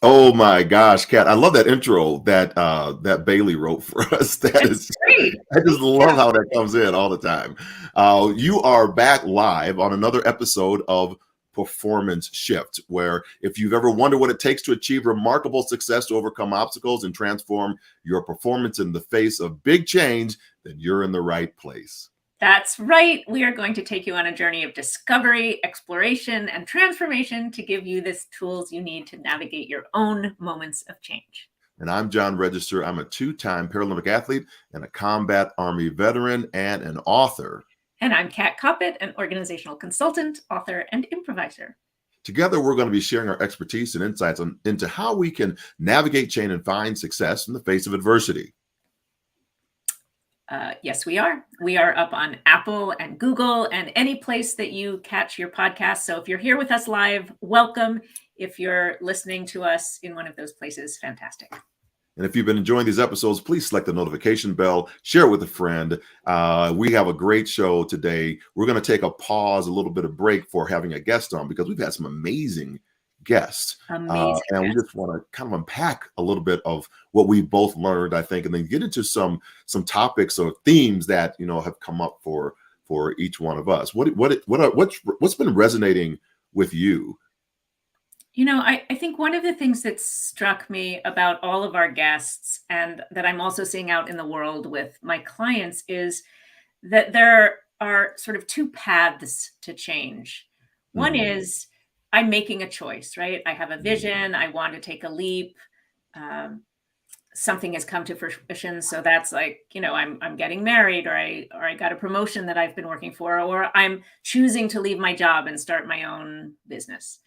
Oh my gosh, Kat, I love that intro that Bailey wrote for us. That It's is, great. I just Thank love you. how that comes in all the time. You are back live on another episode of Performance Shift, where if you've ever wondered what it takes to achieve remarkable success to overcome obstacles and transform your performance in the face of big change, then you're in the right place. That's right. We are going to take you on a journey of discovery, exploration, and transformation to give you the tools you need to navigate your own moments of change. And I'm John Register. I'm a two-time Paralympic athlete and a combat Army veteran and an author. And I'm Kat Koppett, an organizational consultant, author, and improviser. Together, we're going to be sharing our expertise and insights into how we can navigate change and find success in the face of adversity. Yes, we are. We are up on Apple and Google and any place that you catch your podcast. So if you're here with us live, welcome. If you're listening to us in one of those places, fantastic. And if you've been enjoying these episodes, please select the notification bell, share it with a friend. We have a great show today. We're going to take a pause, a little bit of break for having a guest on because we've had some amazing guests. Amazing. And we just want to kind of unpack a little bit of what we both learned, I think, and then get into some topics or themes that, have come up for each one of us. What's been resonating with you? I think one of the things that struck me about all of our guests and that I'm also seeing out in the world with my clients is that there are sort of two paths to change. One is I'm making a choice, right? I have a vision. I want to take a leap. Something has come to fruition. So that's like, I'm getting married or I got a promotion that I've been working for, or I'm choosing to leave my job and start my own business.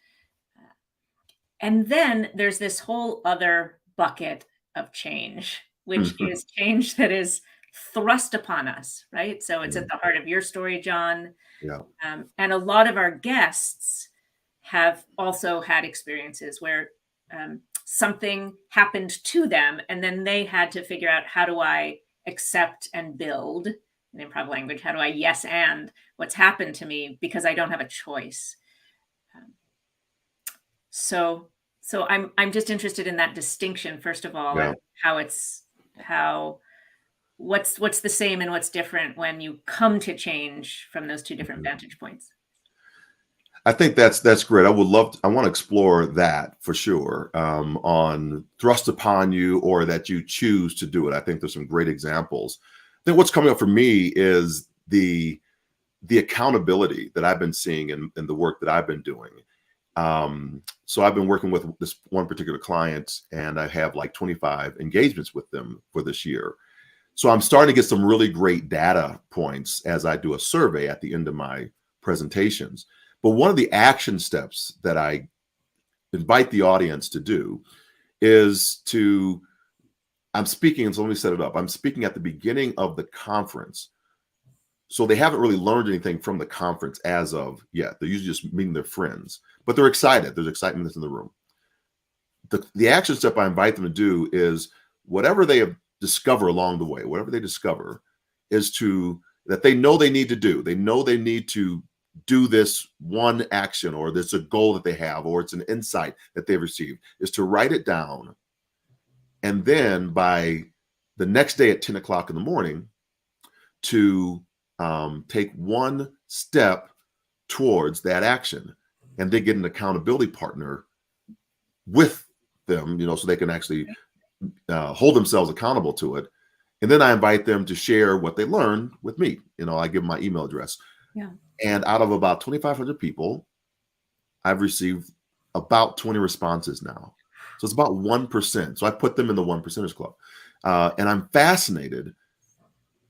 And then there's this whole other bucket of change, which is change that is thrust upon us, right? So it's at the heart of your story, John. Yeah. And a lot of our guests have also had experiences where something happened to them, and then they had to figure out, how do I accept and build, in improv language, how do I yes and what's happened to me because I don't have a choice. So I'm just interested in that distinction, first of all, and what's the same and what's different when you come to change from those two different vantage points. I think that's great. I want to explore that for sure, on thrust upon you or that you choose to do it. I think there's some great examples. I think what's coming up for me is the accountability that I've been seeing in the work that I've been doing. So I've been working with this one particular client, and I have like 25 engagements with them for this year. So I'm starting to get some really great data points as I do a survey at the end of my presentations. But one of the action steps that I invite the audience to do is I'm speaking, so let me set it up. I'm speaking at the beginning of the conference. So they haven't really learned anything from the conference as of yet. They're usually just meeting their friends, but they're excited. There's excitement that's in the room. The action step I invite them to do is whatever they discover along the way, whatever they discover, is that they know they need to do. They know they need to do this one action, or there's a goal that they have, or it's an insight that they've received, is to write it down. And then by the next day at 10 o'clock in the morning, to take one step towards that action, and they get an accountability partner with them, so they can actually hold themselves accountable to it. And then I invite them to share what they learned with me. I give them my email address. Yeah. And out of about 2,500 people, I've received about 20 responses now. So it's about 1%. So I put them in the 1%ers club. And I'm fascinated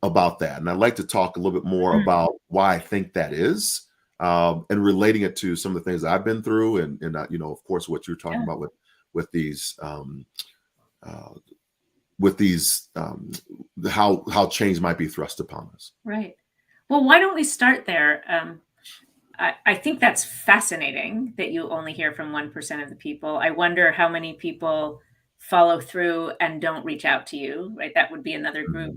about that. And I'd like to talk a little bit more about why I think that is, and relating it to some of the things that I've been through, and of course, what you're talking about with these how change might be thrust upon us. Right. Well, why don't we start there? I think that's fascinating that you only hear from 1% of the people. I wonder how many people follow through and don't reach out to you, right? That would be another group.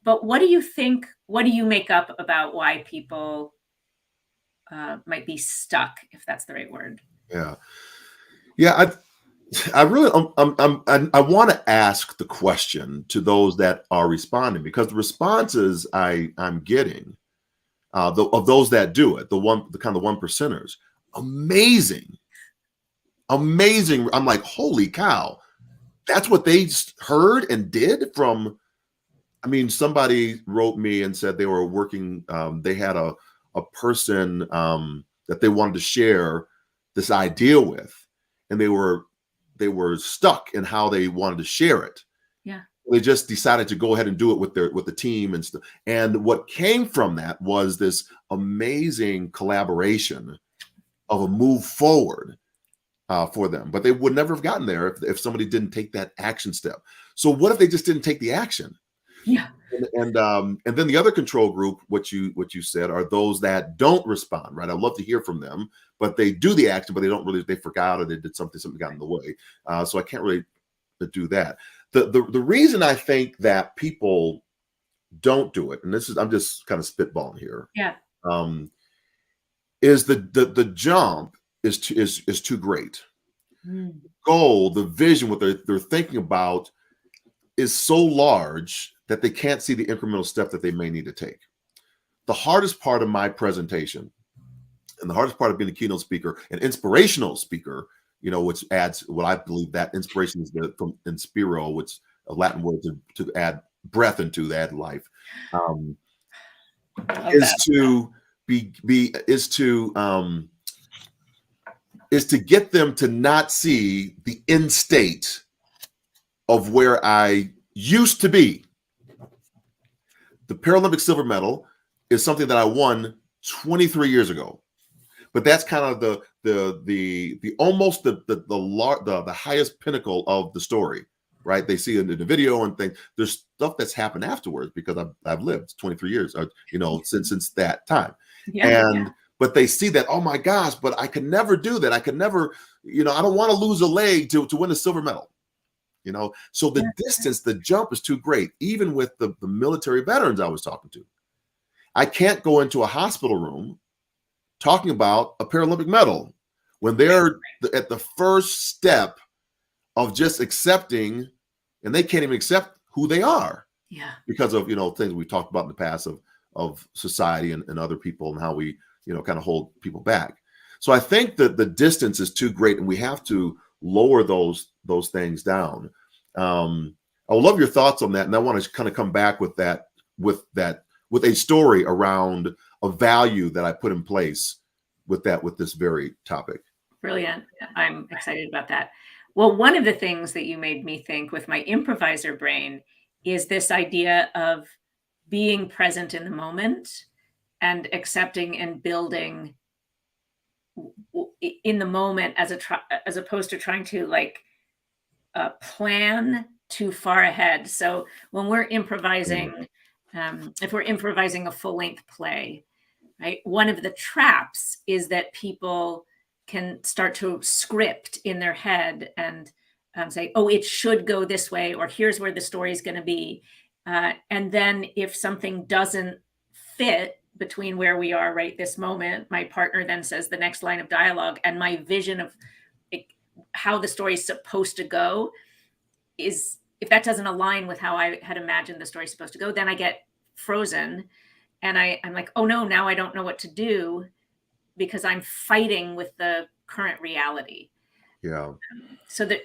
But what do you think? What do you make up about why people might be stuck, if that's the right word? Yeah. I really, I want to ask the question to those that are responding, because the responses I'm getting of those that do it, the kind of 1%ers, amazing, amazing. I'm like, holy cow, that's what they heard and did from. I mean, somebody wrote me and said they were working. They had a person that they wanted to share this idea with, and they were stuck in how they wanted to share it. Yeah. They just decided to go ahead and do it with the team and stuff. And what came from that was this amazing collaboration of a move forward for them. But they would never have gotten there if somebody didn't take that action step. So what if they just didn't take the action? Yeah. And then the other control group, what you said, are those that don't respond, right? I'd love to hear from them, but they do the action, but they forgot, or they did something got in the way. So I can't really do that. The reason I think that people don't do it, and I'm just kind of spitballing here, Yeah. is the jump is too great. Mm. Goal, the vision, what they're thinking about is so large that they can't see the incremental step that they may need to take. The hardest part of my presentation, and the hardest part of being a keynote speaker, an inspirational speaker, which adds what I believe that inspiration is from inspiro, which is a Latin word to add breath into, to add life, is to get them to not see the end state of where I used to be. The Paralympic silver medal is something that I won 23 years ago, but that's kind of the almost the highest pinnacle of the story, right? They see it in the video and think there's stuff that's happened afterwards, because I've lived 23 years, since that time, but they see that, oh my gosh, but I could never do that. I could never, I don't want to lose a leg to win a silver medal. So the distance, the jump is too great. Even with the military veterans I was talking to, I can't go into a hospital room talking about a Paralympic medal when they're at the first step of just accepting, and they can't even accept who they are. Yeah. Because of, things we talked about in the past of society and other people, and how we, kind of hold people back. So I think that the distance is too great, and we have to lower those things down. I would love your thoughts on that, and I want to kind of come back with a story around a value that I put in place with this very topic. Brilliant. I'm excited about that. Well, one of the things that you made me think with my improviser brain is this idea of being present in the moment and accepting and building in the moment, as opposed to trying to plan too far ahead. So when we're improvising, if we're improvising a full-length play, right, one of the traps is that people can start to script in their head and say, oh, it should go this way, or here's where the story is going to be. And then if something doesn't fit between where we are right this moment, my partner then says the next line of dialogue, and my vision of how the story is supposed to go is, if that doesn't align with how I had imagined the story is supposed to go, then I get frozen, and I'm like, oh no, now I don't know what to do, because I'm fighting with the current reality. Yeah. So that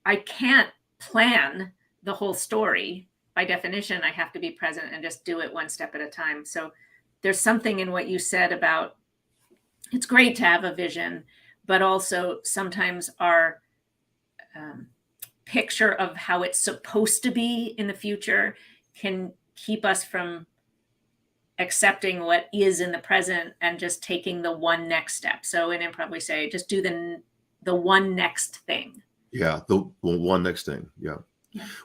I can't plan the whole story. By definition, I have to be present and just do it one step at a time. So there's something in what you said about, it's great to have a vision, but also sometimes our picture of how it's supposed to be in the future can keep us from accepting what is in the present and just taking the one next step. So in improv, we say, just do the one next thing. Yeah, the one next thing. Yeah.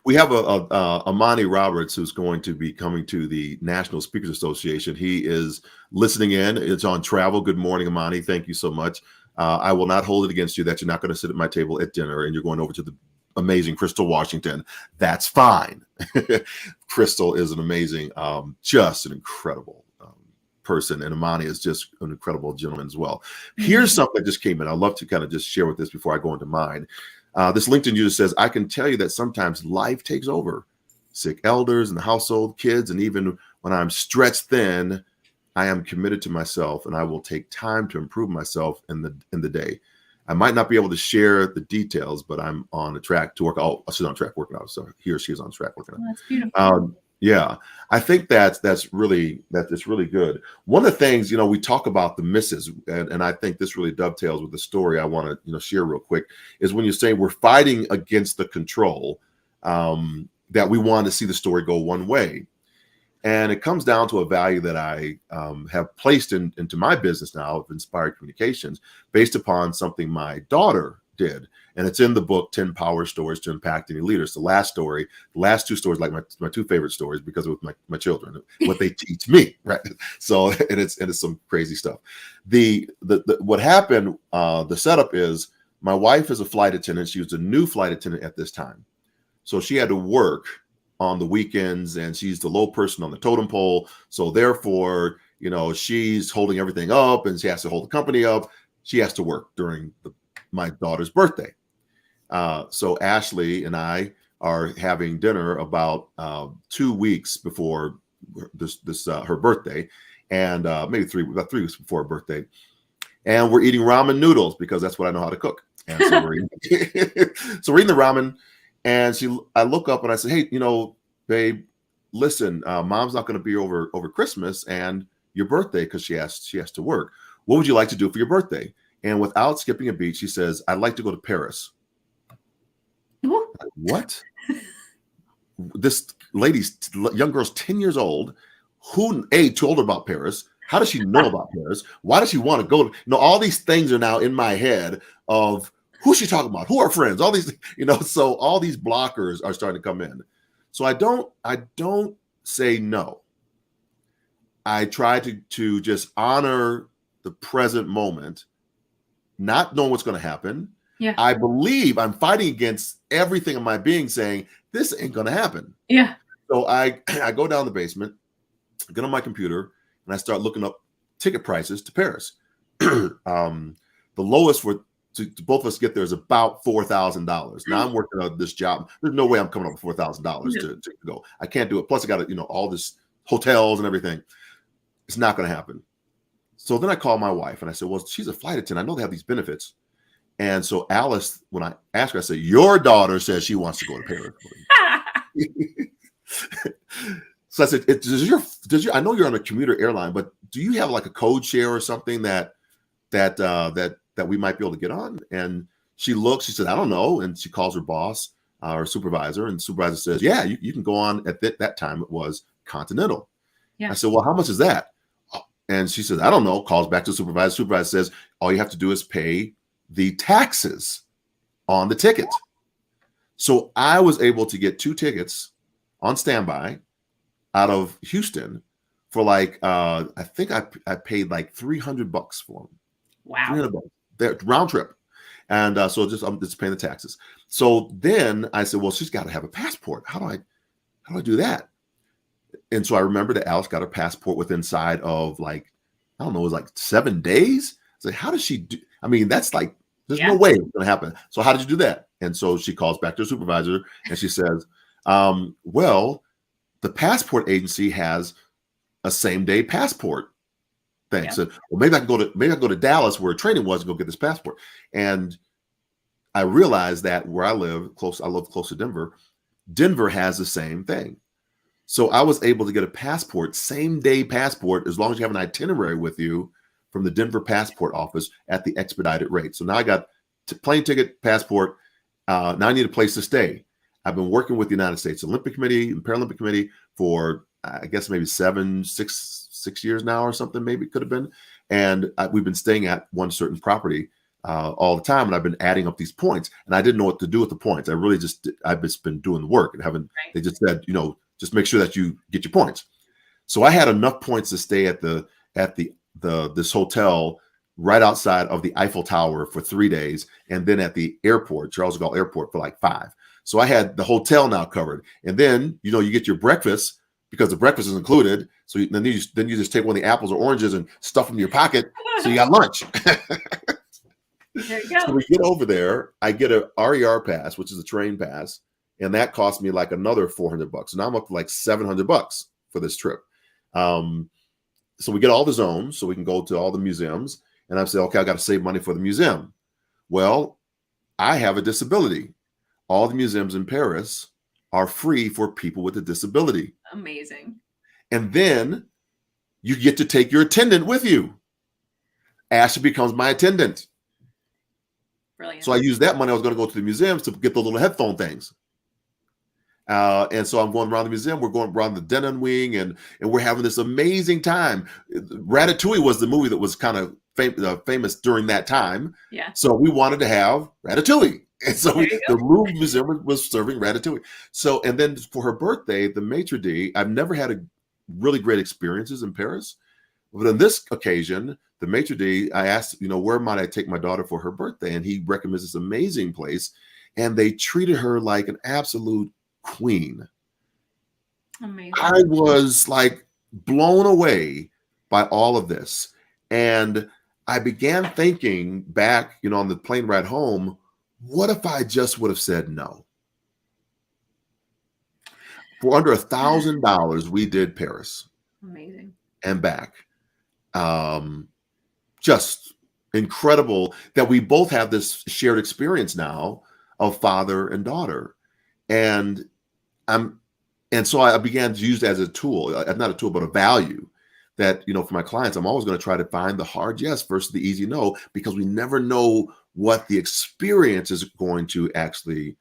We have Amani Roberts, who's going to be coming to the National Speakers Association. He is listening in. It's on travel. Good morning, Amani. Thank you so much. I will not hold it against you that you're not going to sit at my table at dinner and you're going over to the amazing Crystal, Washington. That's fine. Crystal is an amazing, just an incredible person. And Amani is just an incredible gentleman as well. Here's something that just came in. I'd love to kind of just share with this before I go into mine. This LinkedIn user says, I can tell you that sometimes life takes over. Sick elders in the household, kids, and even when I'm stretched thin, I am committed to myself, and I will take time to improve myself in the day. I might not be able to share the details, but I'm on the track to work. Oh, she's on track working out. So he or she is on track working out. That's beautiful. Yeah, I think that's really good. One of the things, we talk about the misses, and I think this really dovetails with the story I want to share real quick, is when you're saying we're fighting against the control, that we want to see the story go one way. And it comes down to a value that I have placed into my business now of Inspired Communications based upon something my daughter did. And it's in the book, 10 Power Stories to Impact Any Leaders. The last two stories, like my two favorite stories because of my children, what they teach me, right? So, and it's some crazy stuff. What happened, the setup is my wife is a flight attendant. She was a new flight attendant at this time. So she had to work on the weekends, and she's the low person on the totem pole. So therefore, she's holding everything up, and she has to hold the company up. She has to work during my daughter's birthday. So Ashley and I are having dinner about 2 weeks before her birthday, and maybe about 3 weeks before her birthday. And we're eating ramen noodles because that's what I know how to cook. And so we're eating, we're eating the ramen. And I look up and I say, hey, babe, listen, mom's not going to be over Christmas and your birthday because she has to work. What would you like to do for your birthday? And without skipping a beat, she says, I'd like to go to Paris. What? This young girl's 10 years old. Who told her about Paris? How does she know about Paris? Why does she want to go? All these things are now in my head of who's she talking about? Who are friends? All these, so all these blockers are starting to come in. So I don't say no. I try to just honor the present moment, not knowing what's going to happen. Yeah. I believe I'm fighting against everything in my being saying this ain't going to happen. Yeah. So I go down the basement, get on my computer, and I start looking up ticket prices to Paris. The lowest for to both of us get there is about $4,000. Now I'm working on this job. There's no way I'm coming up with $4,000 to go. I can't do it. Plus I got to, all this hotels and everything. It's not going to happen. So then I call my wife and I said, well, she's a flight attendant. I know they have these benefits. And so Alice, when I asked her, I said, your daughter says she wants to go to Paris. So I said, I know you're on a commuter airline, but do you have like a code share or something that we might be able to get on? And she said, I don't know. And she calls her boss, or supervisor, and the supervisor says, yeah, you can go on. At that time it was Continental. Yeah. I said, well, how much is that? And she says, I don't know. Calls back to the supervisor. Supervisor says, all you have to do is pay the taxes on the ticket. So I was able to get 2 tickets on standby out of Houston for I think I paid like $300 for them. Wow. $300 round trip. And so I'm just paying the taxes. So then I said, well, she's got to have a passport. How do I do that? And so I remember that Alice got her passport inside of I don't know, it was like 7 days. It's like, how does she do? I mean, that's there's no way it's going to happen. So how did you do that? And so she calls back to her supervisor and she says, well, the passport agency has a same-day passport thing. Yeah. So, well, maybe I can go to Dallas where training was and go get this passport. And I realized that where I live close to Denver. Denver has the same thing. So I was able to get a passport, same-day passport, as long as you have an itinerary with you from the Denver passport office at the expedited rate. So now I got plane ticket, passport. Now I need a place to stay. I've been working with the United States Olympic Committee and Paralympic Committee for, I guess, maybe 6 years now or something, maybe it could have been. And we've been staying at one certain property all the time. And I've been adding up these points. And I didn't know what to do with the points. I've just been doing the work and they just said, just make sure that you get your points. So I had enough points to stay at this hotel right outside of the Eiffel Tower for 3 days, and then at the airport, Charles de Gaulle Airport, for 5. So I had the hotel now covered, and then you get your breakfast because the breakfast is included. So then you just take one of the apples or oranges and stuff them in your pocket, so you got lunch. There you So go. we get over there. I get a RER pass, which is a train pass, and that cost me like another $400. So now I'm up to like $700 for this trip. Um, so we get all the zones, so we can go to all the museums. And I say, okay, I got to save money for the museum. Well, I have a disability. All the museums in Paris are free for people with a disability. Amazing. And then you get to take your attendant with you. Ashley becomes my attendant. Brilliant. So I used that money. I was going to go to the museums to get the little headphone things. And so I'm going around the museum. We're going around the Denon Wing, and we're having this amazing time. Ratatouille was the movie that was kind of famous during that time. Yeah. So we wanted to have Ratatouille. And so the Louvre Museum was serving Ratatouille. So, and then for her birthday, the maitre d', I've never had a really great experiences in Paris. But on this occasion, the maitre d', I asked, where might I take my daughter for her birthday? And he recommends this amazing place. And they treated her like an absolute queen. Amazing. I was like blown away by all of this. And I began thinking back, on the plane ride home, what if I just would have said no? For under $1,000, we did Paris. Amazing. And back. Just incredible that we both have this shared experience now of father and daughter. And so I began to use it as a tool, not a tool, but a value that, for my clients, I'm always going to try to find the hard yes versus the easy no, because we never know what the experience is going to actually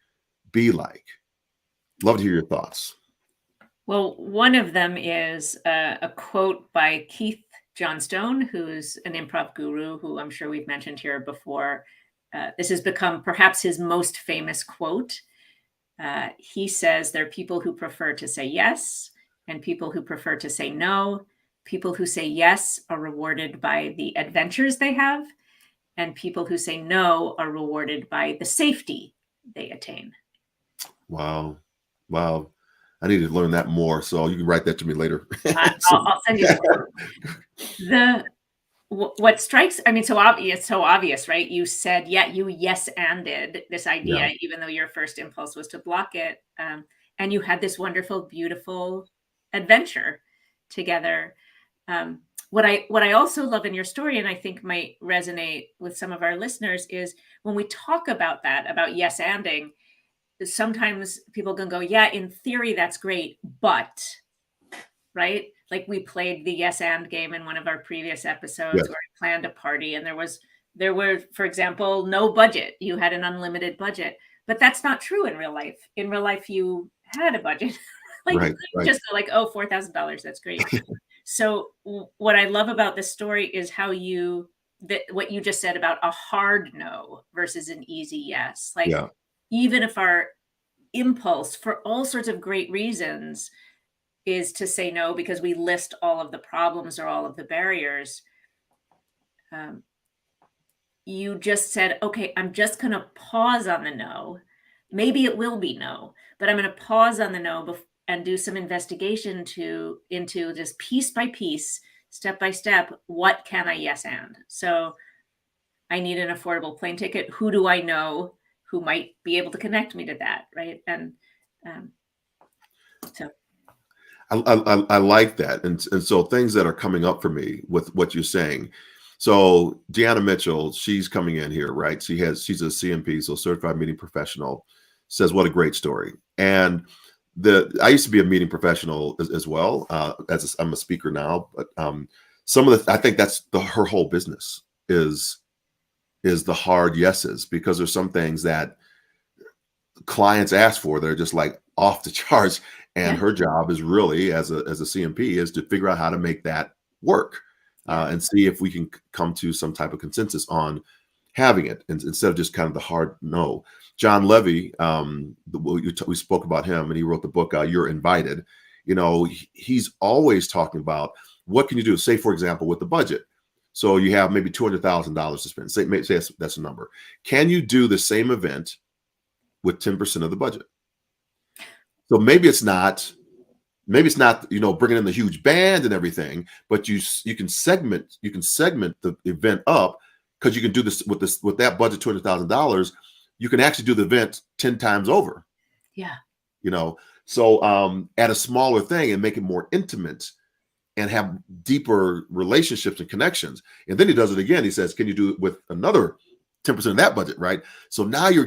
be like. Love to hear your thoughts. Well, one of them is a quote by Keith Johnstone, who's an improv guru, who I'm sure we've mentioned here before. This has become perhaps his most famous quote. He says there are people who prefer to say yes and people who prefer to say no. People who say yes are rewarded by the adventures they have, and people who say no are rewarded by the safety they attain. Wow. I need to learn that more. So you can write that to me later. I'll send you the what strikes, so obvious, right? You said, you yes-anded this idea, even though your first impulse was to block it. And you had this wonderful, beautiful adventure together. What I also love in your story, and I think might resonate with some of our listeners, is when we talk about yes-anding, sometimes people can go, yeah, in theory, that's great, but, right? Like we played the yes and game in one of our previous episodes where I planned a party and there were, for example, no budget. You had an unlimited budget, but that's not true in real life. In real life, you had a budget. Just go like, oh, $4,000. That's great. So what I love about this story is how what you just said about a hard no versus an easy yes. Even if our impulse for all sorts of great reasons is to say no because we list all of the problems or all of the barriers, you just said, okay, I'm just going to pause on the no. Maybe it will be no, but I'm going to pause on the no and do some investigation into just piece by piece, step by step, what can I yes and? So I need an affordable plane ticket. Who do I know who might be able to connect me to that, right? And so I like that. And so things that are coming up for me with what you're saying. So Deanna Mitchell, she's coming in here, right? She's a CMP, so certified meeting professional, says what a great story. And I used to be a meeting professional as well. I'm a speaker now, but I think that's her whole business is the hard yeses, because there's some things that clients ask for, they're just like off the charts. And her job is really as a CMP is to figure out how to make that work and see if we can come to some type of consensus on having it instead of just kind of the hard no. John Levy, we spoke about him, and he wrote the book, You're Invited. He's always talking about what can you do, say, for example, with the budget. So you have maybe $200,000 to spend. Say that's a number. Can you do the same event with 10% of the budget? So maybe it's not, bringing in the huge band and everything, but you can segment the event up because you can do this with that budget, $200,000, you can actually do the event 10 times over. Yeah. You know, so add a smaller thing and make it more intimate and have deeper relationships and connections. And then he does it again. He says, can you do it with another 10% of that budget, right? So now you're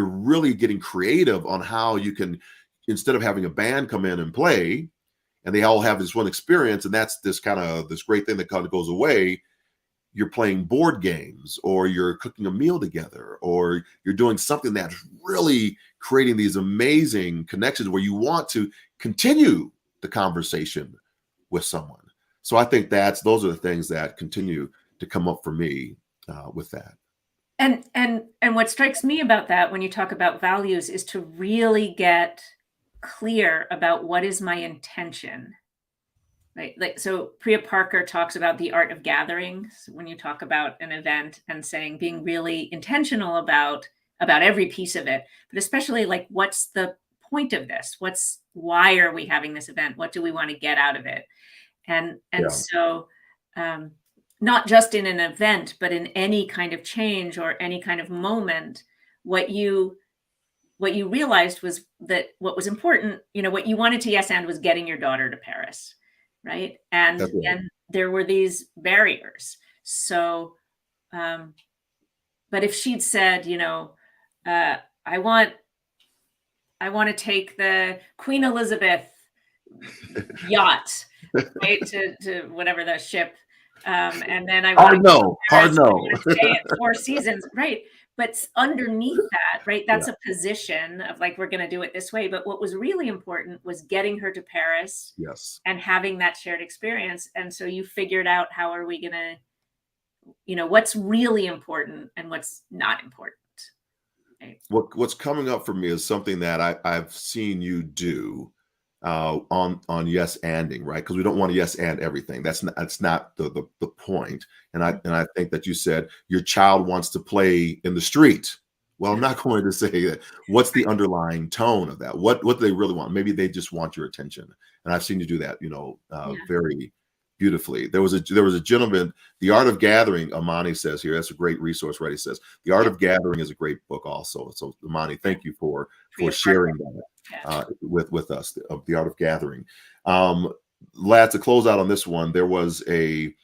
really getting creative on how you can, instead of having a band come in and play, and they all have this one experience, and that's this great thing that kind of goes away. You're playing board games, or you're cooking a meal together, or you're doing something that's really creating these amazing connections where you want to continue the conversation with someone. So I think those are the things that continue to come up for me with that. And what strikes me about that when you talk about values is to really get clear about what is my intention. Right. Like, so Priya Parker talks about the art of gathering. So when you talk about an event and saying being really intentional about every piece of it, but especially like, what's the point of this? Why are we having this event? What do we want to get out of it? And so not just in an event, but in any kind of change or any kind of moment, what you realized was that what was important, what you wanted to yes and was getting your daughter to Paris. Right. And there were these barriers. So, but if she'd said, I want to take the Queen Elizabeth yacht, right, to whatever the ship, and then I want hard no. to stay at Four Seasons, right? But underneath that, right, that's a position of like, we're going to do it this way. But what was really important was getting her to Paris, and having that shared experience. And so you figured out, how are we going to, what's really important and what's not important. Right? What's coming up for me is something that I've seen you do on yes anding, right? Because we don't want to yes and everything. That's not the point. And I think that you said your child wants to play in the street. Well, I'm not going to say that. What's the underlying tone of that? What do they really want? Maybe they just want your attention. And I've seen you do that, very beautifully. There was a gentleman, The Art of Gathering, Amani says here. That's a great resource, right? He says The Art of Gathering is a great book also. So Amani, thank you for sharing that with us, of The Art of Gathering. Lads, to close out on this one, there was a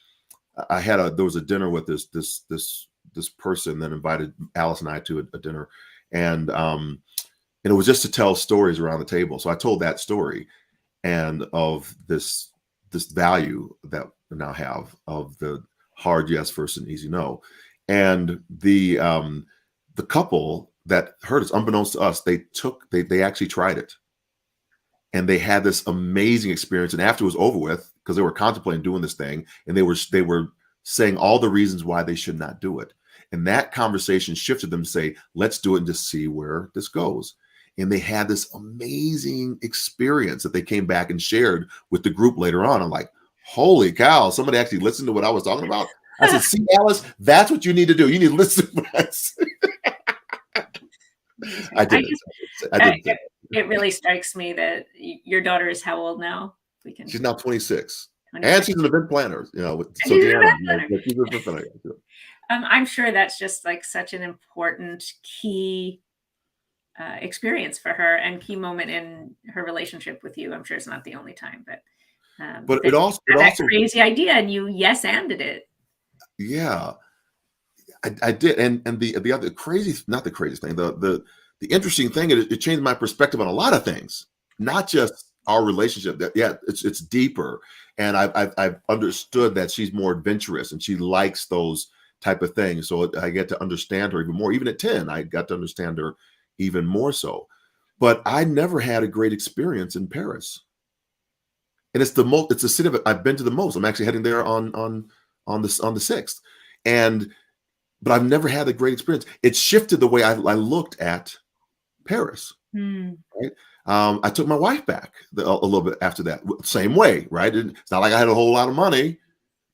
dinner with this person that invited Alice and I to a dinner, and it was just to tell stories around the table. So I told that story, and of this value that we now have of the hard yes versus an easy no. And the couple that heard us, unbeknownst to us, they actually tried it, and they had this amazing experience. And after it was over with, because they were contemplating doing this thing, and they were saying all the reasons why they should not do it. And that conversation shifted them to say, let's do it and just see where this goes. And they had this amazing experience that they came back and shared with the group later on. I'm like, holy cow, somebody actually listened to what I was talking about. I said, see, Alice, that's what you need to do. You need to listen to us. I did. It really strikes me that your daughter is how old now? She's now 26. And she's an event planner. I'm sure that's just like such an important key experience for her, and key moment in her relationship with you. I'm sure it's not the only time, but it also crazy idea, and you yes anded it. Yeah, I did. And the other crazy, not the craziest thing, the interesting thing, it changed my perspective on a lot of things, not just our relationship. That it's deeper, and I've understood that she's more adventurous and she likes those type of things. So I get to understand her even more. Even at 10, I got to understand her even more so. But I never had a great experience in Paris, and it's the city I've been to the most. I'm actually heading there on the 6th, but I've never had a great experience. It shifted the way I looked at Paris. Right. I took my wife back a little bit after that. Same way, right? It's not like I had a whole lot of money,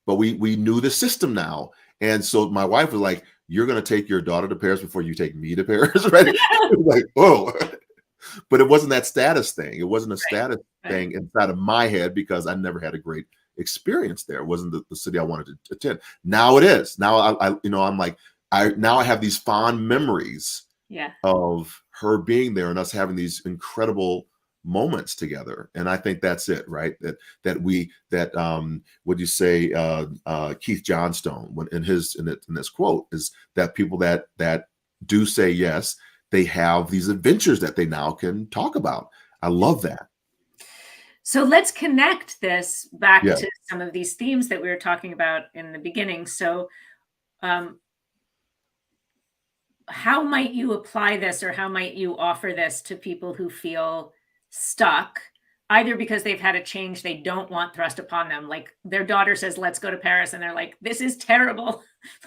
but we knew the system now. And so my wife was like, you're going to take your daughter to Paris before you take me to Paris, right? Like, oh, but it wasn't that status thing. It wasn't a status thing inside of my head, because I never had a great experience there. It wasn't the city I wanted to attend. Now it is. Now I'm like, now I have these fond memories Yeah. of her being there and us having these incredible moments together. And I think that's it, right? Would you say Keith Johnstone when in this quote is that people that do say yes, they have these adventures that they now can talk about. I love that. So let's connect this back Yeah. to some of these themes that we were talking about in the beginning. So how might you apply this, or how might you offer this to people who feel stuck, either because they've had a change they don't want thrust upon them, like their daughter says, let's go to Paris, and they're like, this is terrible.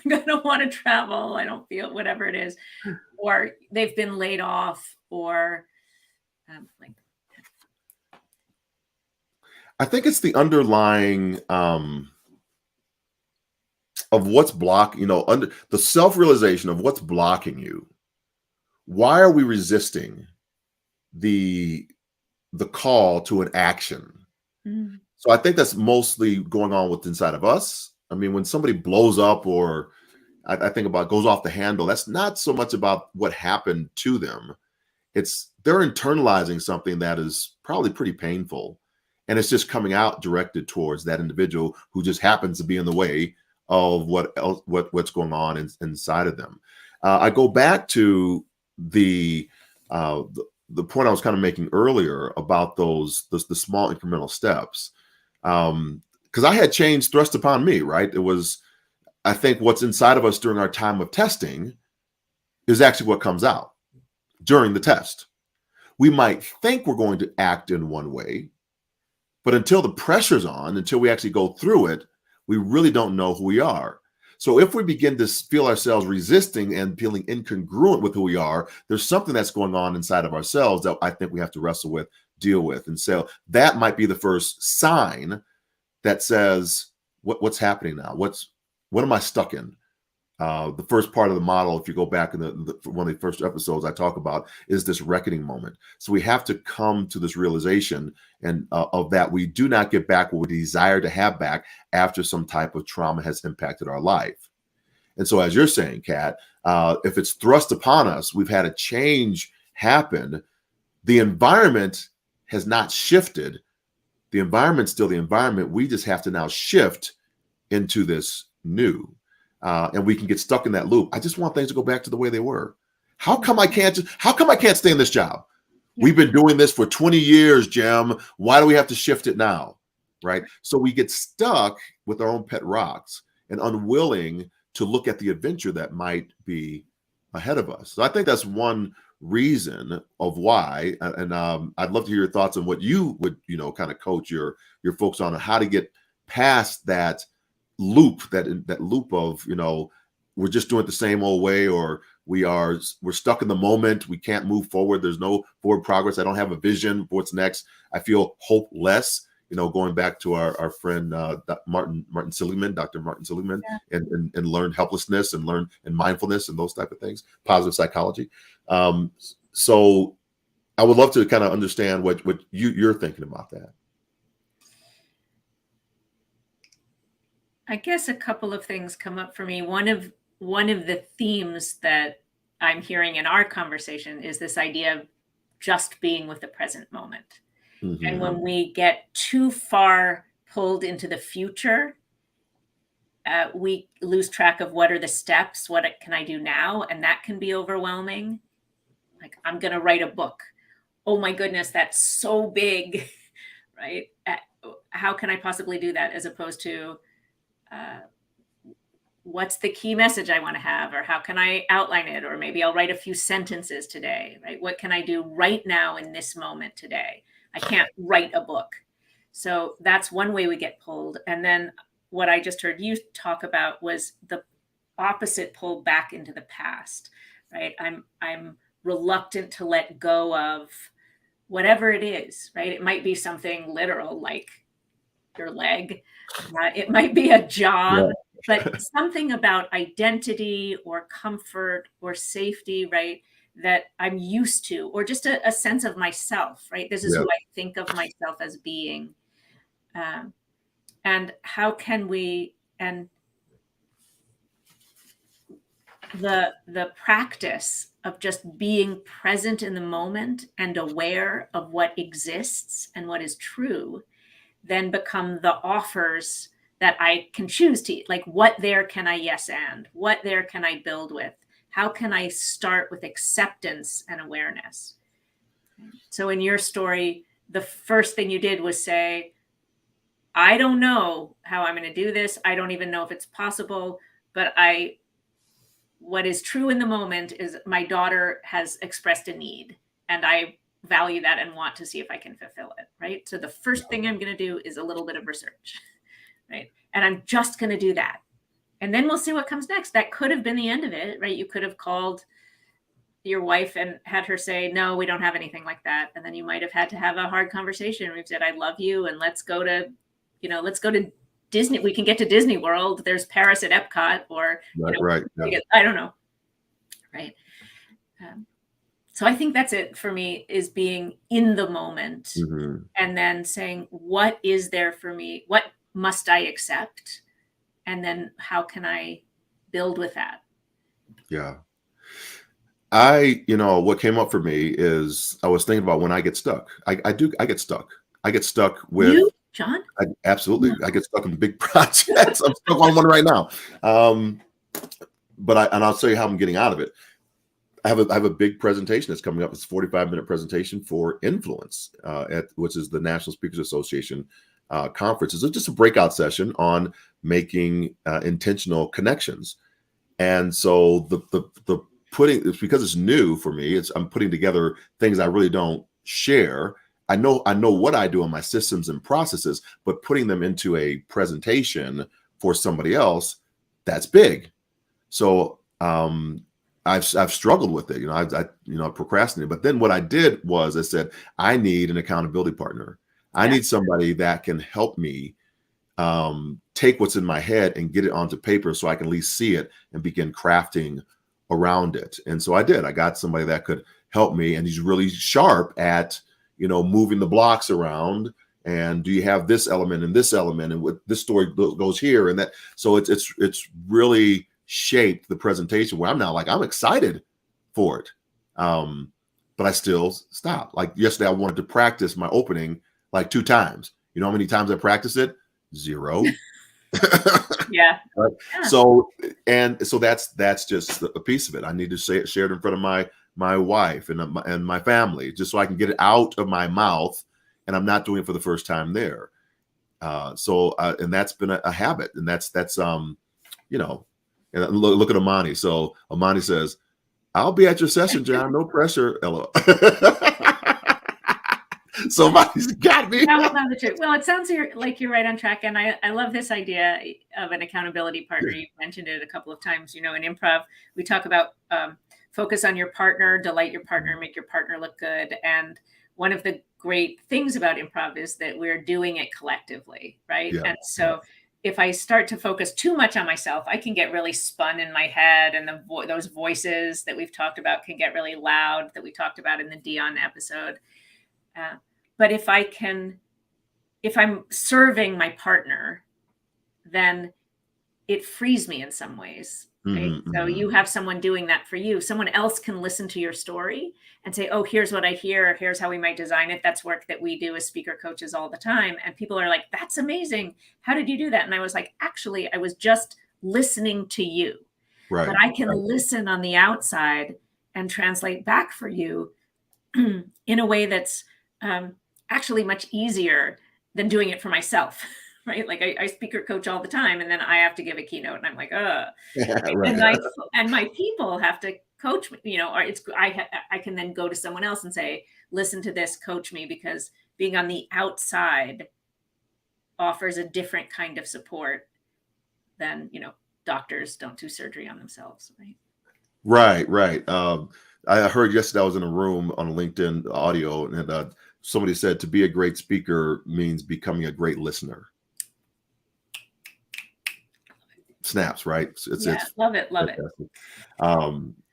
I don't want to travel. I don't feel, whatever it is. Or they've been laid off, or like. I think it's the underlying of what's blocking, under the self-realization of what's blocking you. Why are we resisting the call to an action? Mm. So I think that's mostly going on with inside of us. I mean, when somebody blows up, or I think about goes off the handle, that's not so much about what happened to them. It's they're internalizing something that is probably pretty painful, and it's just coming out directed towards that individual who just happens to be in the way of what's going on inside of them. I go back to the point I was kind of making earlier about the small incremental steps, because I had change thrust upon me. Right, it was, I think what's inside of us during our time of testing is actually what comes out during the test. We might think we're going to act in one way, but until the pressure's on, until we actually go through it, we really don't know who we are. So if we begin to feel ourselves resisting and feeling incongruent with who we are, there's something that's going on inside of ourselves that I think we have to wrestle with, deal with. And so that might be the first sign that says, what's happening now? What am I stuck in? The first part of the model, if you go back in one of the first episodes I talk about, is this reckoning moment. So we have to come to this realization and of that we do not get back what we desire to have back after some type of trauma has impacted our life. And so, as you're saying, Kat, if it's thrust upon us, we've had a change happen. The environment has not shifted. The environment's still the environment. We just have to now shift into this new. And we can get stuck in that loop. I just want things to go back to the way they were. How come I can't stay in this job? Yeah. We've been doing this for 20 years, Jim. Why do we have to shift it now? Right. So we get stuck with our own pet rocks and unwilling to look at the adventure that might be ahead of us. So I think that's one reason of why. And I'd love to hear your thoughts on what you would, kind of coach your folks on how to get past that loop, that loop of, we're just doing it the same old way, or we're stuck in the moment. We can't move forward. There's no forward progress. I don't have a vision for what's next. I feel hopeless, going back to our friend, Dr. Martin Seligman, yeah. and learn helplessness and learn and mindfulness and those type of things, positive psychology. So I would love to kind of understand what you're thinking about that. I guess a couple of things come up for me. One of the themes that I'm hearing in our conversation is this idea of just being with the present moment. Mm-hmm. And when we get too far pulled into the future, we lose track of what are the steps, what can I do now? And that can be overwhelming. Like, I'm going to write a book. Oh my goodness, that's so big, right? How can I possibly do that? As opposed to, what's the key message I want to have, or how can I outline it? Or maybe I'll write a few sentences today, right? What can I do right now in this moment today? I can't write a book. So that's one way we get pulled. And then what I just heard you talk about was the opposite pull back into the past, right? I'm reluctant to let go of whatever it is, right? It might be something literal, like your leg. It might be a job, yeah. But something about identity or comfort or safety, right, that I'm used to, or just a sense of myself, right? This is who I think of myself as being. And how can we, and the practice of just being present in the moment and aware of what exists and what is true then become the offers that I can choose to eat. Like, what there can I yes and? What there can I build with? How can I start with acceptance and awareness? So in your story, the first thing you did was say, I don't know how I'm going to do this. I don't even know if it's possible, but what is true in the moment is my daughter has expressed a need and I value that and want to see if I can fulfill it. Right. So the first thing I'm going to do is a little bit of research. Right. And I'm just going to do that. And then we'll see what comes next. That could have been the end of it. Right. You could have called your wife and had her say, no, we don't have anything like that. And then you might have had to have a hard conversation where you've said, I love you. And let's go to Disney. We can get to Disney World. There's Paris at Epcot, or Right. Yeah. I don't know. Right. So I think that's it for me, is being in the moment and then saying, what is there for me? What must I accept? And then how can I build with that? Yeah. What came up for me is I was thinking about when I get stuck. I get stuck. I get stuck with You, John? absolutely. I get stuck in big projects. I'm stuck on one right now. But I'll tell you how I'm getting out of it. I have a big presentation that's coming up. It's a 45-minute presentation for influence, which is the National Speakers Association conference. It's just a breakout session on making intentional connections. And so the putting, it's because it's new for me. I'm putting together things I really don't share. I know what I do in my systems and processes, but putting them into a presentation for somebody else, that's big. So I've struggled with it. I procrastinated. But then what I did was I said, I need an accountability partner. I need somebody that can help me take what's in my head and get it onto paper so I can at least see it and begin crafting around it. And so I did. I got somebody that could help me, and he's really sharp at moving the blocks around. And do you have this element and this element, and what this story goes here and that? So it's really shaped the presentation where I'm now like, I'm excited for it. But I still stop. Like yesterday, I wanted to practice my opening like 2 times. You know how many times I practiced it? 0. Yeah. Right? Yeah. So that's just a piece of it. I need to share it in front of my wife and my family, just so I can get it out of my mouth, and I'm not doing it for the first time there. And that's been a habit, and that's and look at Amani. So Amani says, "I'll be at your session, John. No pressure." Ella. Somebody's got me. Well, it sounds like you're right on track. And I love this idea of an accountability partner. You mentioned it a couple of times. In improv, we talk about focus on your partner, delight your partner, make your partner look good. And one of the great things about improv is that we're doing it collectively, right? Yeah. And so if I start to focus too much on myself, I can get really spun in my head, and those voices that we've talked about can get really loud, that we talked about in the Dion episode. But if I'm serving my partner, then it frees me in some ways. Right? So you have someone doing that for you. Someone else can listen to your story and say, oh, here's what I hear. Here's how we might design it. That's work that we do as speaker coaches all the time. And people are like, that's amazing. How did you do that? And I was like, actually, I was just listening to you. Right. But I can listen on the outside and translate back for you in a way that's actually much easier than doing it for myself. Right? Like I speaker coach all the time, and then I have to give a keynote, and I'm like, right. and my people have to coach me, or I can then go to someone else and say, listen to this, coach me, because being on the outside offers a different kind of support than, doctors don't do surgery on themselves. Right. Right. I heard yesterday, I was in a room on LinkedIn audio, and somebody said to be a great speaker means becoming a great listener. Snaps, right? It's love it.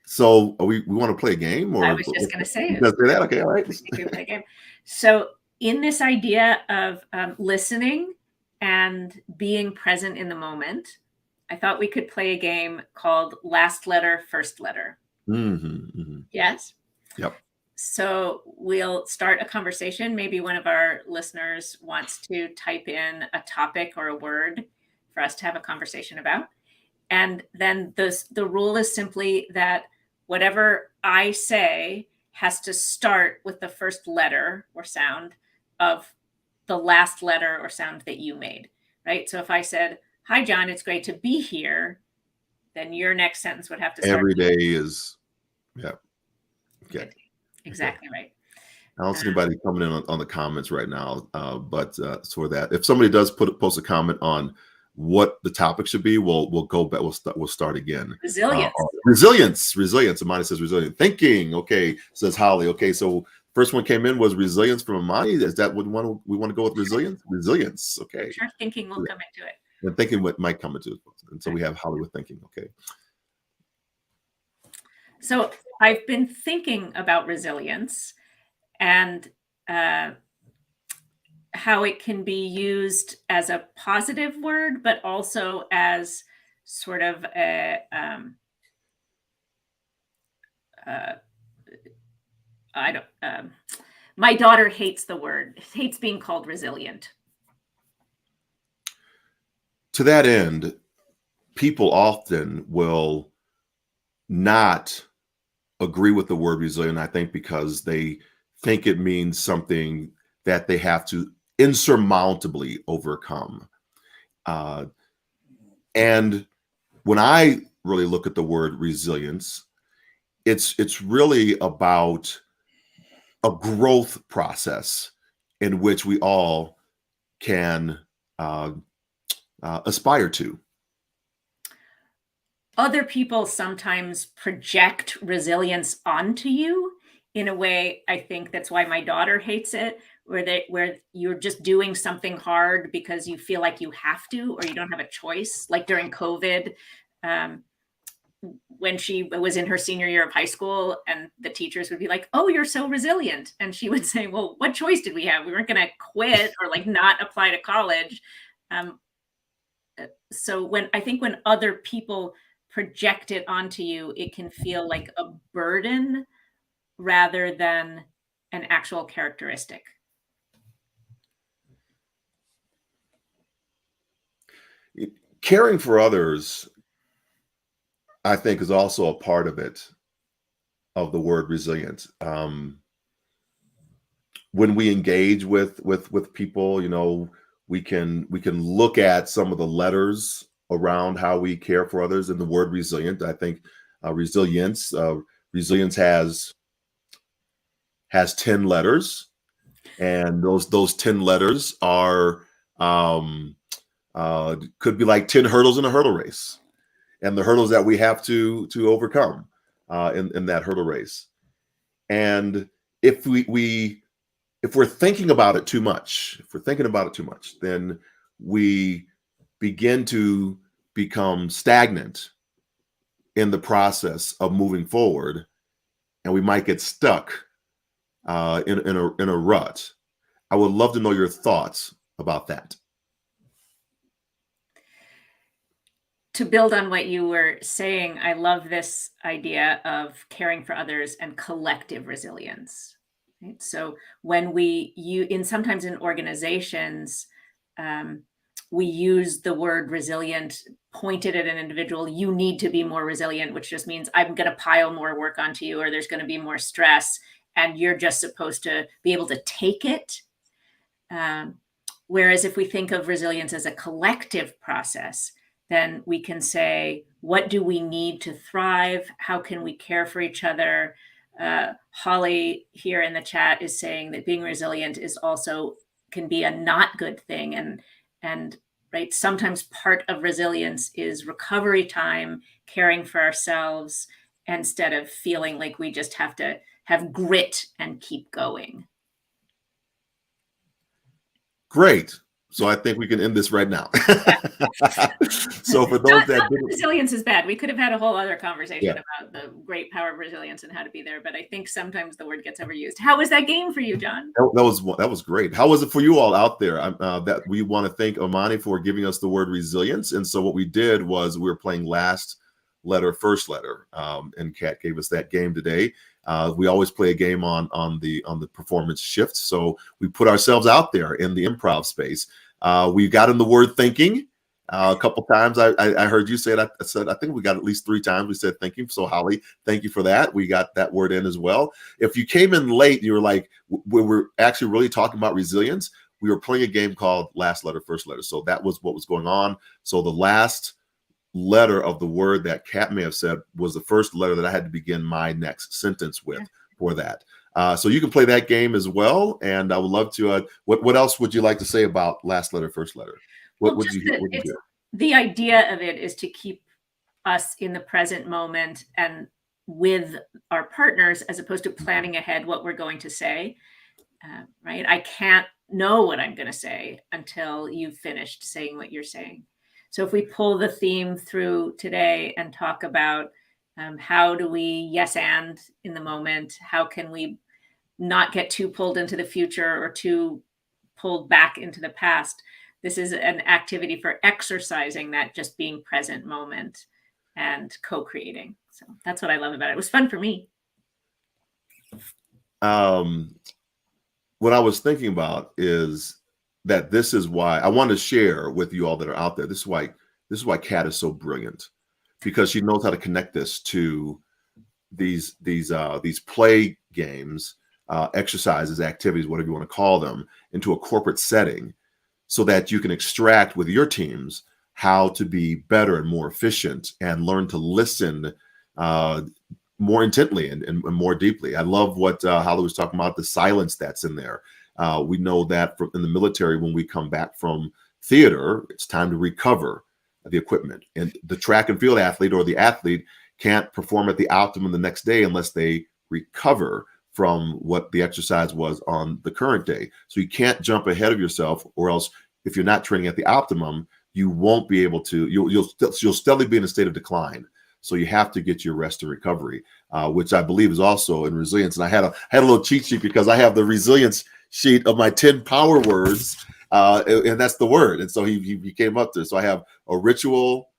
So we want to play a game, or I was just going to say it. That? Okay, all right. Play a game. So in this idea of listening and being present in the moment, I thought we could play a game called Last Letter, First Letter. Yes? Yep. So we'll start a conversation. Maybe one of our listeners wants to type in a topic or a word for us to have a conversation about. And then the rule is simply that whatever I say has to start with the first letter or sound of the last letter or sound that you made, right? So if I said, "Hi, John, it's great to be here," then your next sentence would have to start. Every day is, yeah. Okay. Good. Exactly right. I don't see anybody coming in on the comments right now, but for that, if somebody does post a comment on what the topic should be, we'll go back. We'll start again. Resilience. Resilience. Amani says resilient thinking. Okay, says Holly. Okay, so first one came in was resilience from Amani. Is that what we want to go with? Resilience. Resilience. Okay. Sure, thinking will come into it. And thinking what might come into it. And so we have Holly with thinking. Okay. So I've been thinking about resilience and how it can be used as a positive word, but also as sort of a I don't. My daughter hates the word, hates being called resilient. To that end, people often will not agree with the word resilient, I think, because they think it means something that they have to insurmountably overcome. And when I really look at the word resilience, it's really about a growth process in which we all can aspire to. Other people sometimes project resilience onto you in a way. I think that's why my daughter hates it, where you're just doing something hard because you feel like you have to, or you don't have a choice. Like during COVID, when she was in her senior year of high school, and the teachers would be like, "Oh, you're so resilient," and she would say, "Well, what choice did we have? We weren't going to quit or like not apply to college." So when other people project it onto you, it can feel like a burden rather than an actual characteristic. Caring for others, I think, is also a part of it, of the word resilient. When we engage with people, we can look at some of the letters around how we care for others. And the word resilient, I think, resilience has 10 letters, and those 10 letters are could be like 10 hurdles in a hurdle race, and the hurdles that we have to overcome in that hurdle race. And if we're thinking about it too much, then we begin to become stagnant in the process of moving forward, and we might get stuck in a rut. I would love to know your thoughts about that. To build on what you were saying, I love this idea of caring for others and collective resilience. Right? So when sometimes in organizations, we use the word resilient pointed at an individual. You need to be more resilient, which just means I'm going to pile more work onto you, or there's going to be more stress, and you're just supposed to be able to take it. Whereas if we think of resilience as a collective process, then we can say, what do we need to thrive? How can we care for each other? Holly here in the chat is saying that being resilient can be a not good thing. And right, sometimes part of resilience is recovery time, caring for ourselves, instead of feeling like we just have to have grit and keep going. Great. So I think we can end this right now. Yeah. So for those Not that that didn't, resilience is bad. We could have had a whole other yeah. conversation about the great power of resilience and how to be there, but I think sometimes the word gets overused. How was that game for you, John? That was great. How was it for you all out there? That we want to thank Amani for giving us the word resilience. And so what we did was we were playing last letter, first letter, and Kat gave us that game today. We always play a game on the performance shift. So we put ourselves out there in the improv space. We got in the word thinking. A couple times I heard you say it. I said I think we got at least 3 times we said thinking. So Holly, thank you for that. We got that word in as well. If you came in late and you were like, we were actually really talking about resilience, we were playing a game called last letter, first letter. So that was what was going on. So the last letter of the word that Kat may have said was the first letter that I had to begin my next sentence with for that. So you can play that game as well. And I would love to, what else would you like to say about last letter, first letter? What would you hear? The idea of it is to keep us in the present moment and with our partners, as opposed to planning ahead what we're going to say, right? I can't know what I'm going to say until you've finished saying what you're saying. So if we pull the theme through today and talk about how do we yes and in the moment, how can we not get too pulled into the future or too pulled back into the past, this is an activity for exercising that just being present moment and co-creating. So that's what I love about it. It was fun for me. What I was thinking about is that this is why I want to share with you all that are out there. This is why Kat is so brilliant, because she knows how to connect this to these play games, exercises, activities, whatever you want to call them, into a corporate setting, so that you can extract with your teams how to be better and more efficient and learn to listen more intently and more deeply. I love what Holly was talking about, the silence that's in there. We know that in the military, when we come back from theater, it's time to recover the equipment. And the track and field athlete or the athlete can't perform at the optimum the next day unless they recover from what the exercise was on the current day. So you can't jump ahead of yourself, or else if you're not training at the optimum, you won't be able to, you'll steadily be in a state of decline. So you have to get your rest and recovery, which I believe is also in resilience. And I had a little cheat sheet because I have the resilience sheet of my 10 power words, and that's the word. And so he came up there. So I have a ritual,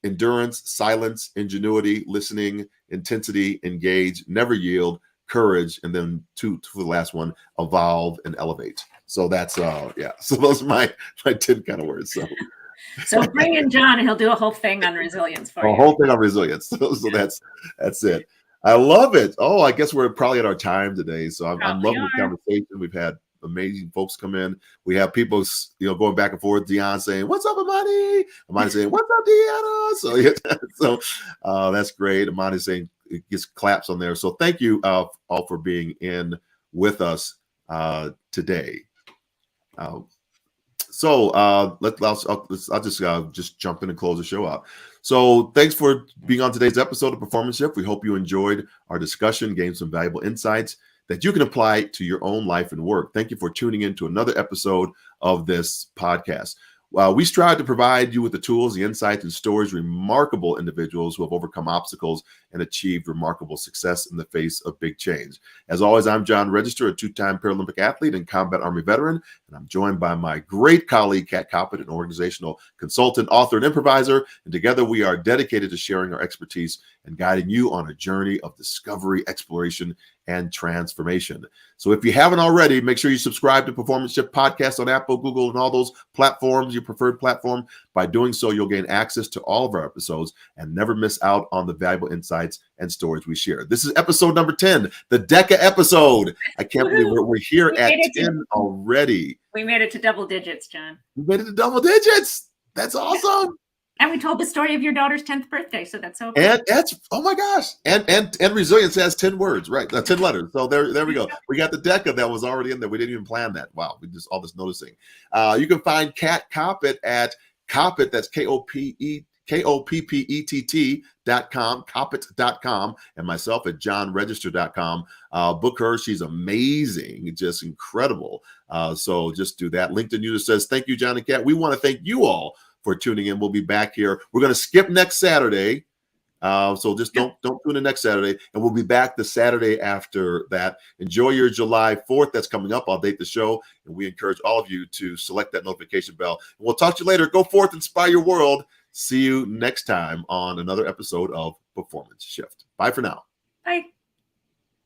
endurance, silence, ingenuity, listening, intensity, engage, never yield, courage, and then two for the last one, evolve and elevate. So that's yeah. So those are my 10 kind of words. So bring in John and he'll do a whole thing on resilience for you. A whole thing on resilience. So that's it. I love it. Oh, I guess we're probably at our time today. So I'm loving the conversation. We've had amazing folks come in. We have people, going back and forth. Dion saying, "What's up, Amani?" Amani saying, "What's up, Deanna?" So that's great. Amani saying it gets claps on there. So thank you all for being in with us today. I'll just jump in and close the show out. So thanks for being on today's episode of Performance Shift. We hope you enjoyed our discussion, gained some valuable insights that you can apply to your own life and work. Thank you for tuning in to another episode of this podcast. We strive to provide you with the tools, the insights, and stories of remarkable individuals who have overcome obstacles and achieved remarkable success in the face of big change. As always, I'm John Register, a 2-time Paralympic athlete and combat Army veteran, and I'm joined by my great colleague, Kat Koppett, an organizational consultant, author, and improviser, and together we are dedicated to sharing our expertise and guiding you on a journey of discovery, exploration, and transformation. So if you haven't already, make sure you subscribe to Performance Shift Podcast on Apple, Google, and all those platforms, your preferred platform. By doing so, you'll gain access to all of our episodes and never miss out on the valuable insights and stories we share. This is episode number 10, the Deca episode. I can't believe we're here at 10 already. We made it to double digits, John. We made it to double digits. That's awesome. And we told the story of your daughter's 10th birthday, so that's so cool. And that's, oh my gosh. And resilience has 10 words, right? 10 letters. So there we go. We got the Deca that was already in there. We didn't even plan that. Wow, we just all this noticing. You can find Kat Koppett at Koppett, that's Koppett, Koppett.com, Koppett.com, and myself at johnregister.com. Book her. She's amazing, just incredible. So just do that. LinkedIn user says, thank you, John and Kat. We want to thank you all for tuning in. We'll be back here. We're going to skip next Saturday. So just don't tune in next Saturday, and we'll be back the Saturday after that. Enjoy your July 4th. That's coming up. I'll date the show, and we encourage all of you to select that notification bell. And we'll talk to you later. Go forth, inspire your world. See you next time on another episode of Performance Shift. Bye for now. Bye.